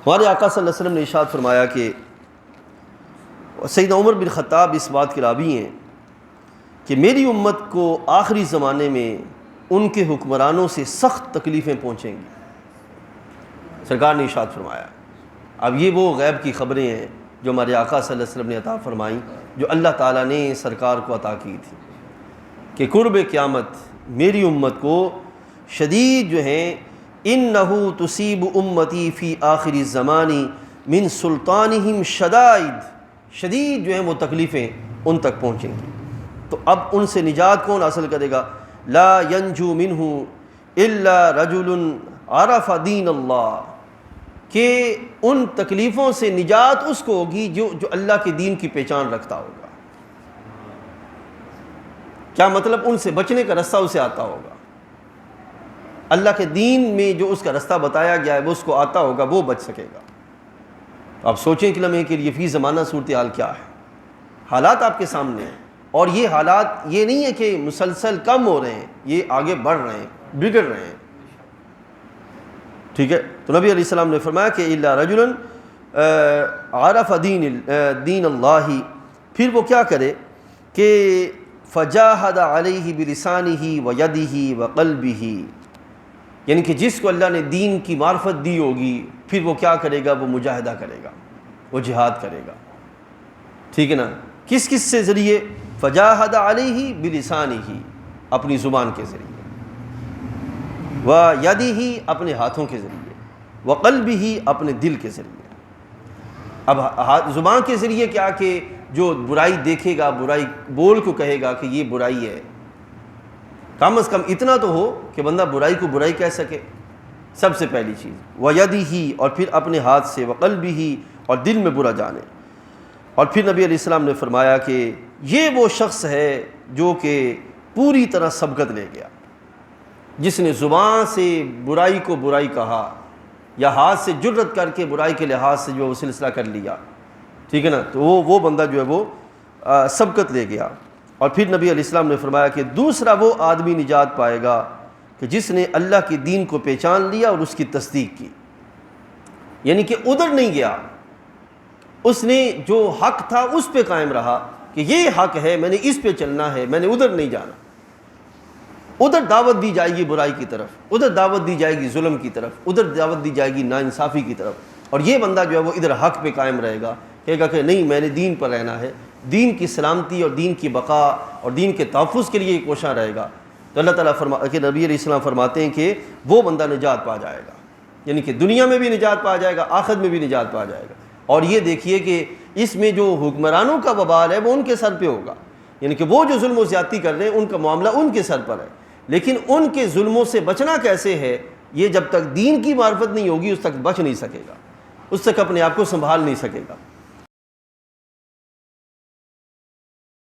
ہمارے آقا صلی اللہ علیہ وسلم نے ارشاد فرمایا کہ سیدنا عمر بن خطاب اس بات کے راوی ہیں کہ میری امت کو آخری زمانے میں ان کے حکمرانوں سے سخت تکلیفیں پہنچیں گی، سرکار نے ارشاد فرمایا۔ اب یہ وہ غیب کی خبریں ہیں جو ہمارے آقا صلی اللہ علیہ وسلم نے عطا فرمائیں، جو اللہ تعالیٰ نے سرکار کو عطا کی تھی کہ قرب قیامت میری امت کو شدید جو ہیں انہو تصیب امتی فی آخر الزمان من سلطانہم شدید جو ہیں وہ تکلیفیں ان تک پہنچیں گی۔ تو اب ان سے نجات کون حاصل کرے گا؟ لا ینجو منہ الا رجل عرف دین اللہ، کہ ان تکلیفوں سے نجات اس کو ہوگی جو اللہ کے دین کی پہچان رکھتا ہوگا۔ کیا مطلب؟ ان سے بچنے کا رستہ اسے آتا ہوگا، اللہ کے دین میں جو اس کا رستہ بتایا گیا ہے وہ اس کو آتا ہوگا، وہ بچ سکے گا۔ آپ سوچیں کہ لمحے کے لیے فی زمانہ صورتحال کیا ہے، حالات آپ کے سامنے ہیں، اور یہ حالات یہ نہیں ہے کہ مسلسل کم ہو رہے ہیں، یہ آگے بڑھ رہے ہیں، بگڑ رہے ہیں، ٹھیک ہے۔ تو نبی علیہ السلام نے فرمایا کہ الا رجلا عرف دین اللہ، پھر وہ کیا کرے کہ فجاہد علیہ بلسانہ ویدہ وقلبہ، یعنی کہ جس کو اللہ نے دین کی معرفت دی ہوگی پھر وہ کیا کرے گا؟ وہ مجاہدہ کرے گا، وہ جہاد کرے گا، ٹھیک ہے نا۔ کس کس سے ذریعے؟ فجاہد علیہ بلسانہ، اپنی زبان کے ذریعے، ویدہ، اپنے ہاتھوں کے ذریعے، وقلبہ، اپنے دل کے ذریعے۔ اب زبان کے ذریعے کیا کہ جو برائی دیکھے گا، برائی بول کو کہے گا کہ یہ برائی ہے، کم از کم اتنا تو ہو کہ بندہ برائی کو برائی کہہ سکے، سب سے پہلی چیز۔ وَيَدِهِ، اور پھر اپنے ہاتھ سے، وَقَلْبِهِ، اور دل میں برا جانے۔ اور پھر نبی علیہ السلام نے فرمایا کہ یہ وہ شخص ہے جو کہ پوری طرح سبقت لے گیا، جس نے زبان سے برائی کو برائی کہا یا ہاتھ سے جرت کر کے برائی کے لحاظ سے جو وہ سلسلہ کر لیا، ٹھیک ہے نا، تو وہ بندہ جو ہے وہ سبقت لے گیا۔ اور پھر نبی علیہ السلام نے فرمایا کہ دوسرا وہ آدمی نجات پائے گا کہ جس نے اللہ کے دین کو پہچان لیا اور اس کی تصدیق کی، یعنی کہ ادھر نہیں گیا، اس نے جو حق تھا اس پہ قائم رہا کہ یہ حق ہے، میں نے اس پہ چلنا ہے، میں نے ادھر نہیں جانا۔ ادھر دعوت دی جائے گی برائی کی طرف، ادھر دعوت دی جائے گی ظلم کی طرف، ادھر دعوت دی جائے گی ناانصافی کی طرف، اور یہ بندہ جو ہے وہ ادھر حق پہ قائم رہے گا، کہے گا کہ نہیں، میں نے دین پر رہنا ہے، دین کی سلامتی اور دین کی بقا اور دین کے تحفظ کے لیے کوشاں رہے گا۔ تو اللہ تعالیٰ کہ نبی علیہ السلام فرماتے ہیں کہ وہ بندہ نجات پا جائے گا، یعنی کہ دنیا میں بھی نجات پا جائے گا، آخرت میں بھی نجات پا جائے گا۔ اور یہ دیکھیے کہ اس میں جو حکمرانوں کا وبال ہے وہ ان کے سر پہ ہوگا، یعنی کہ وہ جو ظلم و زیادتی کر رہے ہیں ان کا معاملہ ان کے سر پر ہے، لیکن ان کے ظلموں سے بچنا کیسے ہے؟ یہ جب تک دین کی معرفت نہیں ہوگی اس تک بچ نہیں سکے گا، اس تک اپنے آپ کو سنبھال نہیں سکے گا۔